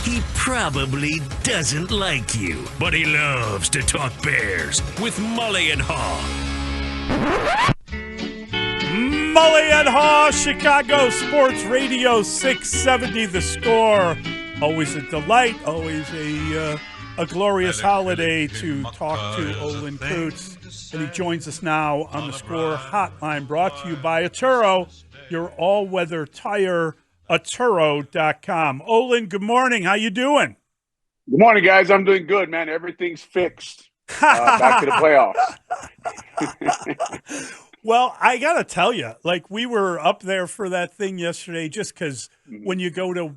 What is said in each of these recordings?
He probably doesn't like you, but he loves to talk Bears with Mully and Haugh. Mully and Haugh, Chicago Sports Radio 670 The Score. Always a delight, always a glorious holiday to talk to Olin Kreutz. And he joins us now on the Score Hotline, brought to you by Atturo, your all-weather tire, Atturo.com. Olin, good morning. How you doing? Good morning, guys. I'm doing good, man. Everything's fixed. Back to the playoffs. Well, I got to tell you, like, we were up there for that thing yesterday just because when you go to,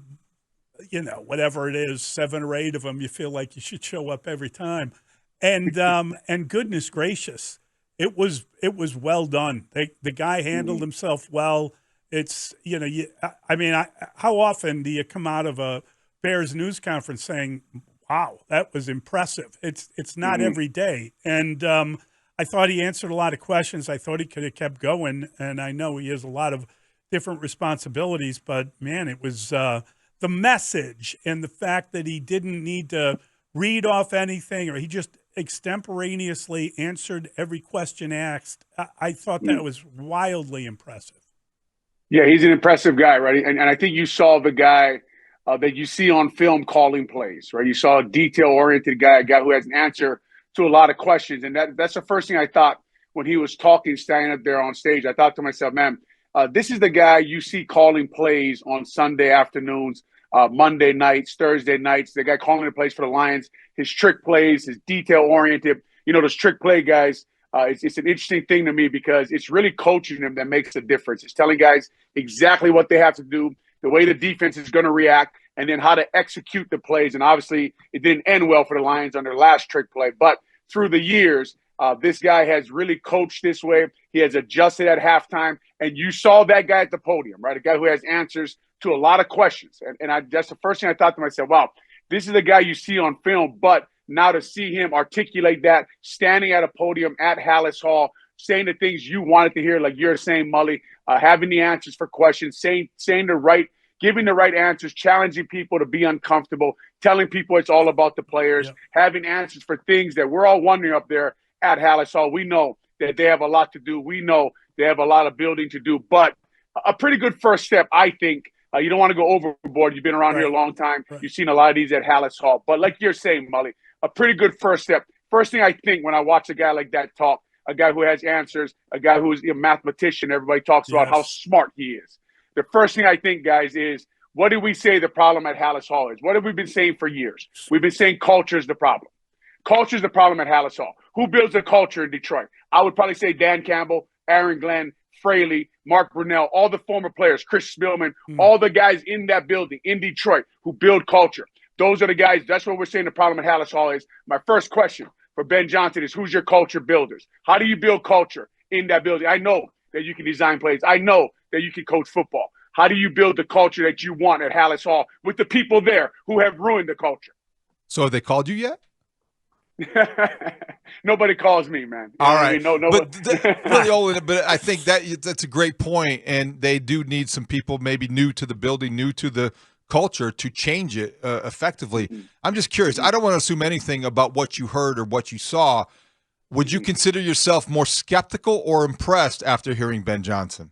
you know, whatever it is, 7 or 8 of them, you feel like you should show up every time. And and goodness gracious, it was well done. The guy handled himself well. It's, you know, how often do you come out of a Bears news conference saying, wow, that was impressive? It's not every day. And I thought he answered a lot of questions. I thought he could have kept going, and I know he has a lot of different responsibilities, but, man, it was the message and the fact that he didn't need to read off anything, or he just extemporaneously answered every question asked. I thought that was wildly impressive. Yeah, he's an impressive guy, right? And I think you saw the guy that you see on film calling plays, right? You saw a detail-oriented guy, a guy who has an answer to a lot of questions. And that's the first thing I thought when he was talking, standing up there on stage. I thought to myself, man, this is the guy you see calling plays on Sunday afternoons, Monday nights, Thursday nights, the guy calling the plays for the Lions, his trick plays, his detail-oriented. You know, those trick play guys, it's an interesting thing to me because it's really coaching them that makes a difference. It's telling guys exactly what they have to do, the way the defense is going to react, and then how to execute the plays. And obviously, it didn't end well for the Lions on their last trick play. But through the years, this guy has really coached this way. He has adjusted at halftime. And you saw that guy at the podium, right? A guy who has answers to a lot of questions. And that's the first thing I thought to myself, wow, this is the guy you see on film. But now to see him articulate that, standing at a podium at Halas Hall, saying the things you wanted to hear, like you're saying, Mully, having the answers for questions, giving the right answers, challenging people to be uncomfortable, telling people it's all about the players, having answers for things that we're all wondering up there at Halas Hall. We know that they have a lot to do. We know they have a lot of building to do. But a pretty good first step, I think. You don't want to go overboard. You've been around here a long time. You've seen a lot of these at Halas Hall. But like you're saying, Mully, a pretty good first step. First thing I think when I watch a guy like that talk, a guy who has answers, a guy who's a mathematician, everybody talks about how smart he is. The first thing I think, guys, is what did we say the problem at Halas Hall is? What have we been saying for years? We've been saying culture is the problem. Culture is the problem at Halas Hall. Who builds the culture in Detroit? I would probably say Dan Campbell, Aaron Glenn, Fraley, Mark Brunell, all the former players, Chris Spielman, all the guys in that building in Detroit who build culture. Those are the guys. That's what we're saying the problem at Halas Hall is. My first question for Ben Johnson is, who's your culture builders? How do you build culture in that building? I know that you can design plays. I know that you can coach football. How do you build the culture that you want at Halas Hall with the people there who have ruined the culture? So have they called you yet? Nobody calls me, man. All right. I mean? But I think that's a great point, and they do need some people maybe new to the building, new to the culture to change it effectively. I'm just curious. I don't want to assume anything about what you heard or what you saw. Would you consider yourself more skeptical or impressed after hearing Ben Johnson?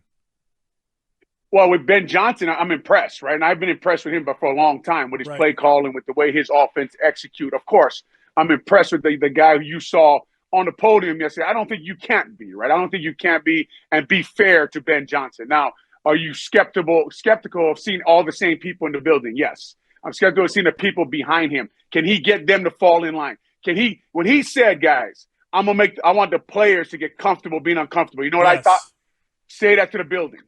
Well, with Ben Johnson, I'm impressed, right? And I've been impressed with him for a long time with his play calling, with the way his offense execute. Of course, I'm impressed with the guy who you saw on the podium yesterday. I don't think you can't be, right? I don't think you can't be and be fair to Ben Johnson. Now, are you skeptical of seeing all the same people in the building? Yes. I'm skeptical of seeing the people behind him. Can he get them to fall in line? When he said, guys, I want the players to get comfortable being uncomfortable. You know what I thought? Say that to the building.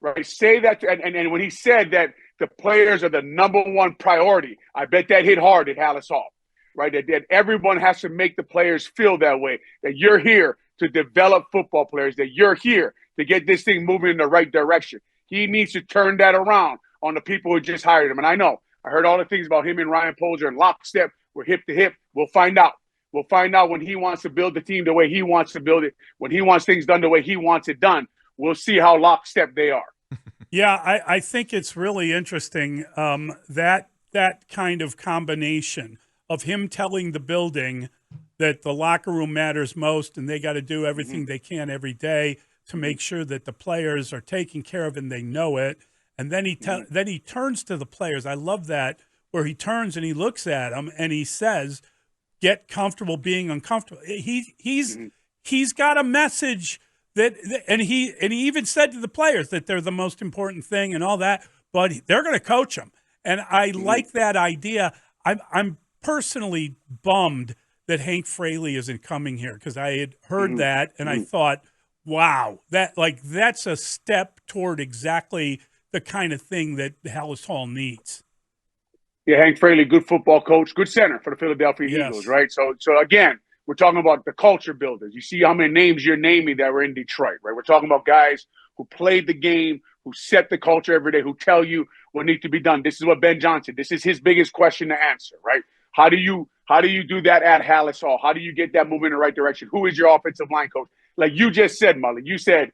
Right, say that, and when he said that the players are the number one priority, I bet that hit hard at Halas Hall, right? That everyone has to make the players feel that way, that you're here to develop football players, that you're here to get this thing moving in the right direction. He needs to turn that around on the people who just hired him. And I know, I heard all the things about him and Ryan Poser and lockstep. We're hip to hip. We'll find out. We'll find out when he wants to build the team the way he wants to build it, when he wants things done the way he wants it done. We'll see how lockstep they are. Yeah, I think it's really interesting that that kind of combination of him telling the building that the locker room matters most and they got to do everything they can every day to make sure that the players are taken care of and they know it. And then he turns to the players. I love that, where he turns and he looks at them and he says, "Get comfortable being uncomfortable." He's got a message and he even said to the players that they're the most important thing and all that, but they're going to coach them. And I like that idea. I'm personally bummed that Hank Fraley isn't coming here, because I had heard that and I thought, wow, that's a step toward exactly the kind of thing that Halas Hall needs. Yeah, Hank Fraley, good football coach, good center for the Philadelphia Eagles, right? So again, we're talking about the culture builders. You see how many names you're naming that were in Detroit, right? We're talking about guys who played the game, who set the culture every day, who tell you what needs to be done. This is what Ben Johnson, this is his biggest question to answer, right? How do you do that at Halas Hall? How do you get that moving in the right direction? Who is your offensive line coach? Like you just said, Mully, you said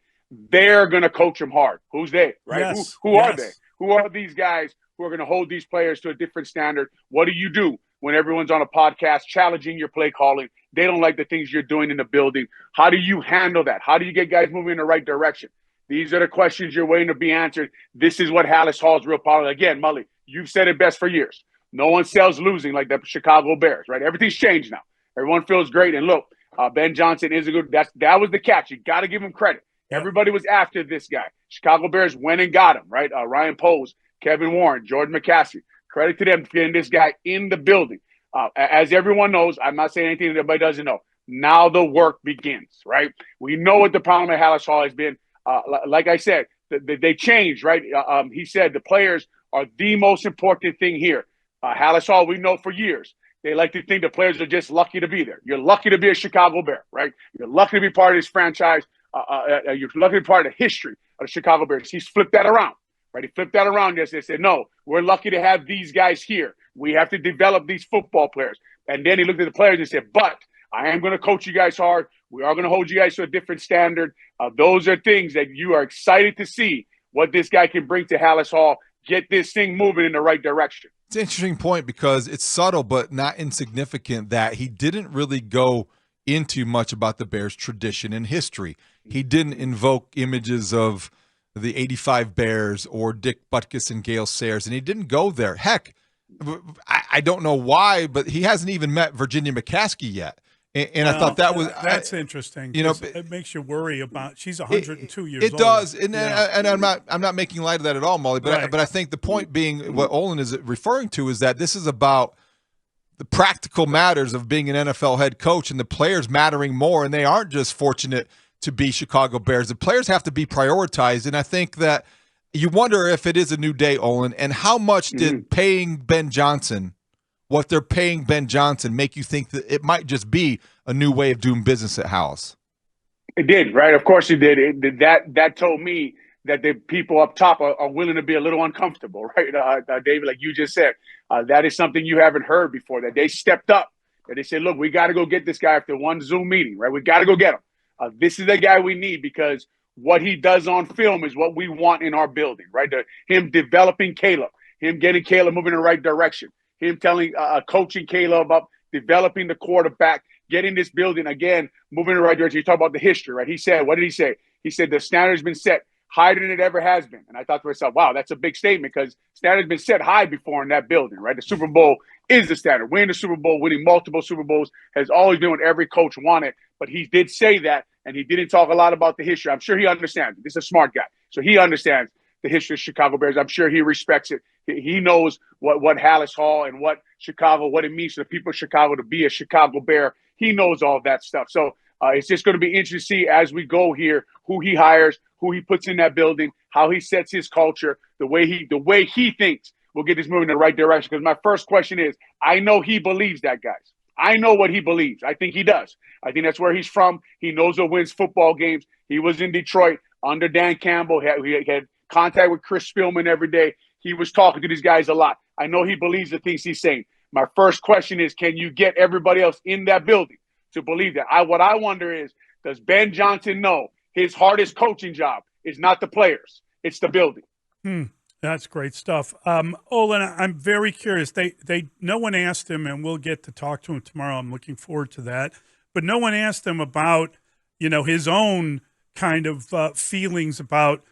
they're going to coach them hard. Who's they, right? Yes. Who are they? Who are these guys who are going to hold these players to a different standard? What do you do when everyone's on a podcast challenging your play calling? They don't like the things you're doing in the building. How do you handle that? How do you get guys moving in the right direction? These are the questions you're waiting to be answered. This is what Halas Hall's real power. Again, Mully, you've said it best for years. No one sells losing like the Chicago Bears, right? Everything's changed now. Everyone feels great. And look, Ben Johnson is a good – that was the catch. You got to give him credit. Everybody was after this guy. Chicago Bears went and got him, right? Ryan Poles, Kevin Warren, Jordan McCaskey. Credit to them for getting this guy in the building. As everyone knows, I'm not saying anything that everybody doesn't know. Now the work begins, right? We know what the problem at Halas Hall has been. Like I said, they changed, right? He said the players are the most important thing here. Halas Hall, we know for years, they like to think the players are just lucky to be there. You're lucky to be a Chicago Bear, right? You're lucky to be part of this franchise. You're lucky to be part of the history of the Chicago Bears. He's flipped that around, right? He flipped that around yesterday. Said, no, we're lucky to have these guys here. We have to develop these football players. And then he looked at the players and said, but I am going to coach you guys hard. We are going to hold you guys to a different standard. Those are things that you are excited to see what this guy can bring to Halas Hall, get this thing moving in the right direction. It's an interesting point because it's subtle but not insignificant that he didn't really go into much about the Bears' tradition and history. He didn't invoke images of the 85 Bears or Dick Butkus and Gale Sayers, and he didn't go there. Heck, I don't know why, but he hasn't even met Virginia McCaskey yet. And I thought that was that's interesting. You know, it makes you worry about. She's 102 years old. It does, and I'm not making light of that at all, Mully. But I think the point being, what Olin is referring to is that this is about the practical matters of being an NFL head coach and the players mattering more, and they aren't just fortunate to be Chicago Bears. The players have to be prioritized, and I think that you wonder if it is a new day, Olin, and how much did paying Ben Johnson, what they're paying Ben Johnson, make you think that it might just be a new way of doing business at Halas? It did, right? Of course it did. That told me that the people up top are willing to be a little uncomfortable, right? David, like you just said, that is something you haven't heard before, that they stepped up, that they said, look, we got to go get this guy after one Zoom meeting, right? We got to go get him. This is the guy we need because what he does on film is what we want in our building, right? Him developing Caleb, him getting Caleb moving in the right direction, him coaching Caleb about developing the quarterback, getting this building, again, moving in the right direction. You talk about the history, right? He said, what did he say? He said the standard's been set higher than it ever has been. And I thought to myself, wow, that's a big statement because standard's been set high before in that building, right? The Super Bowl is the standard. Winning the Super Bowl, winning multiple Super Bowls has always been what every coach wanted. But he did say that, and he didn't talk a lot about the history. I'm sure he understands. This is a smart guy. So he understands the history of Chicago Bears. I'm sure he respects it. He knows what Halas Hall and what Chicago, what it means to the people of Chicago to be a Chicago Bear. He knows all that stuff. So it's just going to be interesting to see as we go here who he hires, who he puts in that building, how he sets his culture, the way he thinks will get this moving in the right direction. Because my first question is, I know he believes that, guys. I know what he believes. I think he does. I think that's where he's from. He knows what wins football games. He was in Detroit under Dan Campbell. He had contact with Chris Spielman every day. He was talking to these guys a lot. I know he believes the things he's saying. My first question is, can you get everybody else in that building to believe that? What I wonder is, does Ben Johnson know his hardest coaching job is not the players, it's the building? That's great stuff. Olin, I'm very curious. No one asked him, and we'll get to talk to him tomorrow. I'm looking forward to that. But no one asked him about, his own kind of feelings about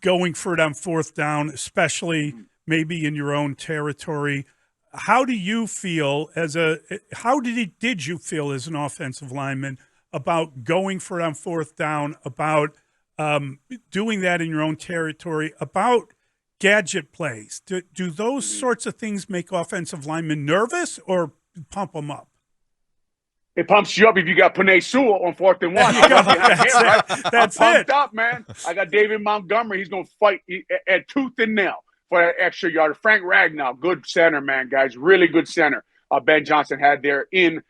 going for it on fourth down, especially maybe in your own territory. How do you feel did you feel as an offensive lineman about going for it on fourth down, about doing that in your own territory, about gadget plays? Do those sorts of things make offensive linemen nervous or pump them up? It pumps you up if you got Penei Sewell on 4th and 1. That's I'm it. pumped up, man. I got David Montgomery. He's going to fight at tooth and nail for that extra yard. Frank Ragnow, good center, man, guys. Really good center. Ben Johnson had there in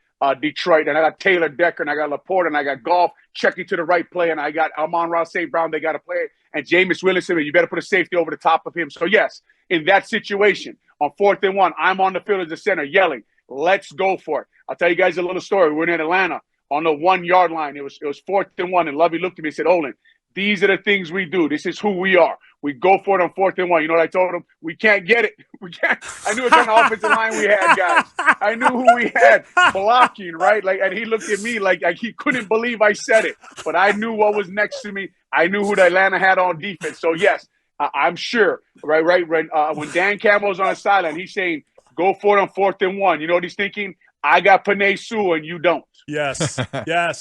Detroit. And I got Taylor Decker, and I got Laporte, and I got Goff checking to the right play, and I got Amon-Ra St. Brown. They got to play. And Jameis Winston, you better put a safety over the top of him. So, yes, in that situation, on 4th and 1, I'm on the field as a center yelling, let's go for it. I'll tell you guys a little story. We're in Atlanta on the 1 yard line. It was 4th and 1, and Lovey looked at me and said, Olin, these are the things we do. This is who we are. We go for it on 4th and 1. You know what I told him? We can't get it. We can't. I knew what kind of offensive line we had, guys. I knew who we had blocking, right? And he looked at me like he couldn't believe I said it. But I knew what was next to me. I knew who the Atlanta had on defense. So, yes, I'm sure, right. When Dan Campbell's on the sideline, he's saying, go for it on 4th and 1. You know what he's thinking? I got Penei Sewell and you don't. Yes,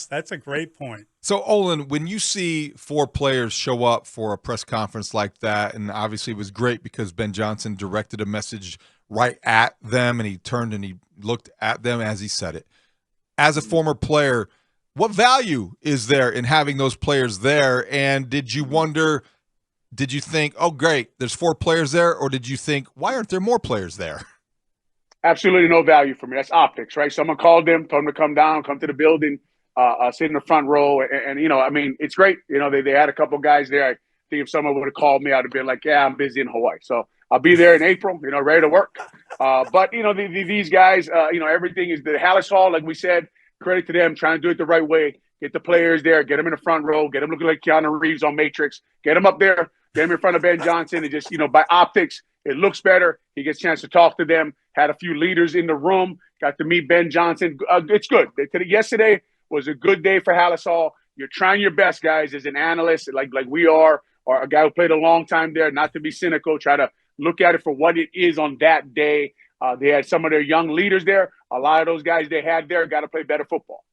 that's a great point. So, Olin, when you see 4 players show up for a press conference like that, and obviously it was great because Ben Johnson directed a message right at them, and he turned and he looked at them as he said it. As a former player, what value is there in having those players there? And did you think, oh, great, there's 4 players there? Or did you think, why aren't there more players there? Absolutely no value for me. That's optics, right? Someone called them, told them to come down, come to the building, sit in the front row. And it's great. They had a couple guys there. I think if someone would have called me, I'd have been like, yeah, I'm busy in Hawaii. So I'll be there in April, ready to work. But these guys, everything is the Halas Hall, like we said, credit to them, trying to do it the right way. Get the players there, get them in the front row, get them looking like Keanu Reeves on Matrix, get them up there, get them in front of Ben Johnson, and just, by optics, it looks better. He gets a chance to talk to them. Had a few leaders in the room. Got to meet Ben Johnson. It's good. Yesterday was a good day for Halas Hall. You're trying your best, guys, as an analyst, like we are, or a guy who played a long time there, not to be cynical, try to look at it for what it is on that day. They had some of their young leaders there. A lot of those guys they had there got to play better football.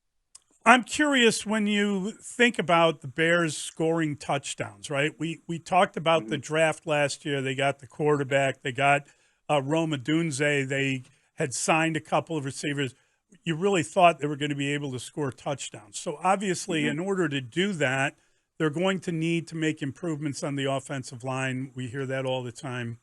I'm curious when you think about the Bears scoring touchdowns, right? We talked about the draft last year. They got the quarterback. They got Roma Dunze. They had signed a couple of receivers. You really thought they were going to be able to score touchdowns. So obviously, in order to do that, they're going to need to make improvements on the offensive line. We hear that all the time.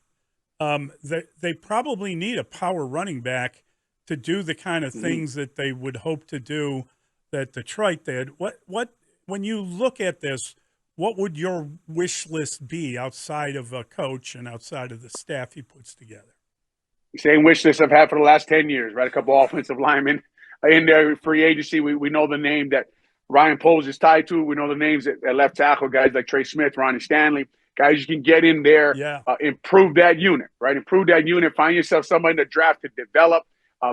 They probably need a power running back to do the kind of things that they would hope to do that Detroit did. When you look at this, what would your wish list be outside of a coach and outside of the staff he puts together? Same wish list I've had for the last 10 years, right? A couple offensive linemen in their free agency. We know the name that Ryan Poles is tied to. We know the names at left tackle, guys like Trey Smith, Ronnie Stanley, guys you can get in there, improve that unit, right? Improve that unit. Find yourself somebody in the draft to develop.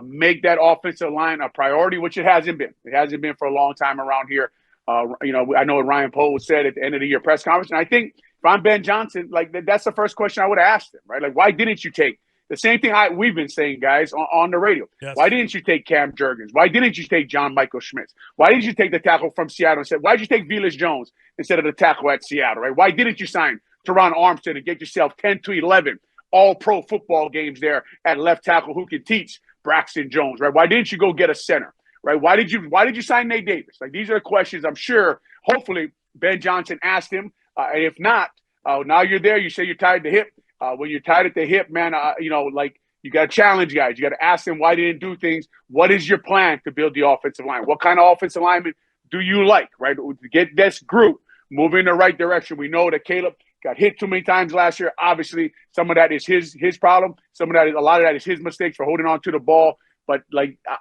Make that offensive line a priority, which it hasn't been. It hasn't been for a long time around here. I know what Ryan Poles said at the end of the year press conference, and I think if I'm Ben Johnson, that's the first question I would have asked him, right? Like, why didn't you take the same thing we've been saying, guys, on the radio? Yes. Why didn't you take Cam Jurgens? Why didn't you take John Michael Schmitz? Why didn't you take the tackle from Seattle instead? Why did you take Velus Jones instead of the tackle at Seattle, right? Why didn't you sign Teron Armstead and get yourself 10 to 11 all-pro football games there at left tackle who can teach Braxton Jones, right? Why didn't you go get a center, right? Why did you sign Nate Davis? Like, these are the questions I'm sure, hopefully, Ben Johnson asked him. And if not, now you're there. You say you're tied at the hip. When you're tied at the hip, man, you got to challenge guys. You got to ask them why they didn't do things. What is your plan to build the offensive line? What kind of offensive lineman do you like, right? To get this group moving in the right direction. We know that Caleb got hit too many times last year. Obviously, some of that is his problem. A lot of that is his mistakes for holding on to the ball. But,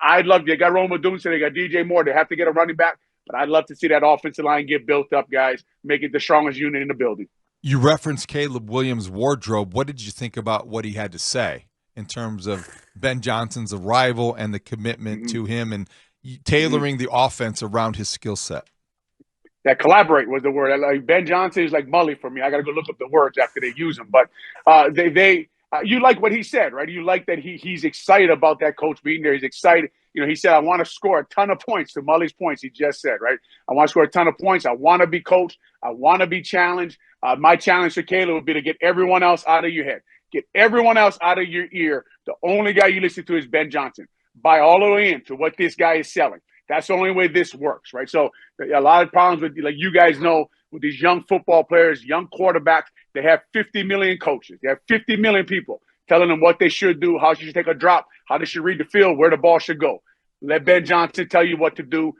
I'd love – they got Roma Dunze, they got DJ Moore. They have to get a running back. But I'd love to see that offensive line get built up, guys. Make it the strongest unit in the building. You referenced Caleb Williams' wardrobe. What did you think about what he had to say in terms of Ben Johnson's arrival and the commitment to him and tailoring the offense around his skill set? That collaborate was the word. Like Ben Johnson is like Mully for me. I got to go look up the words after they use them. But you like what he said, right? You like that he's excited about that coach being there. He's excited. You know, he said, I want to score a ton of points, to Mully's points he just said, right? I want to score a ton of points. I want to be coached. I want to be challenged. My challenge for Caleb would be to get everyone else out of your head. Get everyone else out of your ear. The only guy you listen to is Ben Johnson. Buy all the way into what this guy is selling. That's the only way this works, right? So a lot of problems with, like you guys know, with these young football players, young quarterbacks, they have 50 million coaches. They have 50 million people telling them what they should do, how they should take a drop, how they should read the field, where the ball should go. Let Ben Johnson tell you what to do.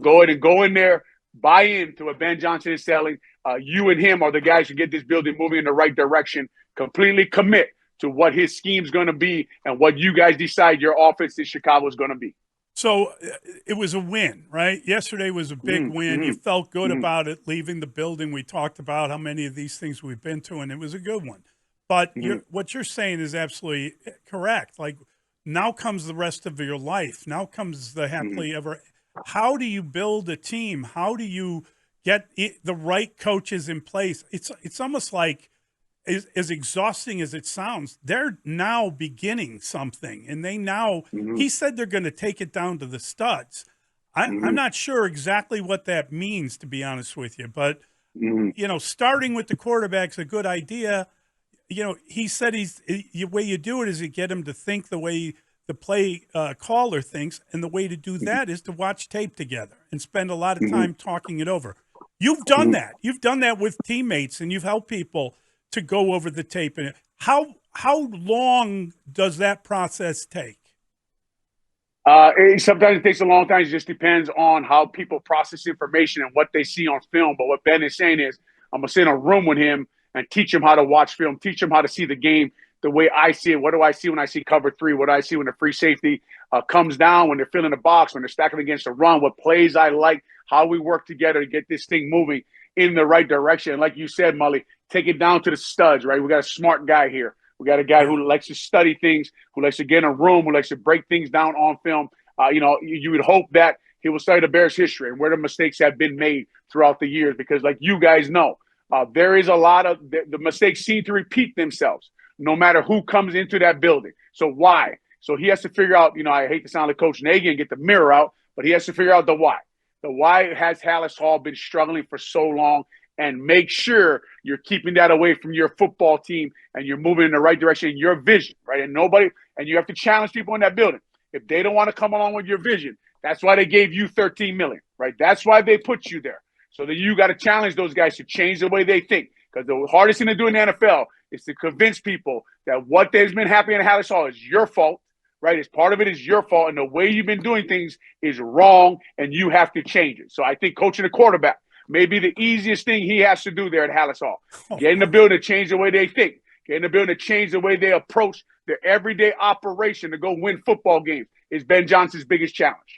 Go ahead and go in there, buy into what Ben Johnson is selling. You and him are the guys who get this building moving in the right direction. Completely commit to what his scheme's going to be and what you guys decide your offense in Chicago is going to be. So it was a win, right? Yesterday was a big win. You felt good about it leaving the building. We talked about how many of these things we've been to, and it was a good one. But what you're saying is absolutely correct. Like, now comes the rest of your life. Now comes the happily ever. How do you build a team? How do you get the right coaches in place? It's almost like, as exhausting as it sounds, they're now beginning something, and they now he said they're going to take it down to the studs. I'm not sure exactly what that means, to be honest with you, but you know, starting with the quarterback's a good idea. You know, he said the way you do it is you get him to think the way the play caller thinks, and the way to do that is to watch tape together and spend a lot of time talking it over. You've done that. You've done that with teammates, and you've helped people to go over the tape. And how long does that process take? Sometimes it takes a long time. It just depends on how people process information and what they see on film. But what Ben is saying is, I'm going to sit in a room with him and teach him how to watch film, teach him how to see the game the way I see it. What do I see when I see cover three? What do I see when the free safety comes down, when they're filling the box, when they're stacking against the run, what plays I like, how we work together to get this thing moving in the right direction. And like you said, Mully, take it down to the studs, right? We got a smart guy here. We got a guy who likes to study things, who likes to get in a room, who likes to break things down on film. You know, you would hope that he will study the Bears' history and where the mistakes have been made throughout the years, because like you guys know, there is a lot of the mistakes seem to repeat themselves no matter who comes into that building. So why? So he has to figure out, you know, I hate to sound like Coach Nagy and get the mirror out, but he has to figure out the why. The why has Halas Hall been struggling for so long, and make sure you're keeping that away from your football team and you're moving in the right direction in your vision, right? And you have to challenge people in that building. If they don't want to come along with your vision, that's why they gave you $13 million, right? That's why they put you there. So that you got to challenge those guys to change the way they think. Because the hardest thing to do in the NFL is to convince people that what has been happening at Halas Hall is your fault, right? It's part of it is your fault, and the way you've been doing things is wrong, and you have to change it. So I think coaching a quarterback may be the easiest thing he has to do there at Halas Hall. Get in the building to change the way they think. Get in the building to change the way they approach their everyday operation to go win football games is Ben Johnson's biggest challenge.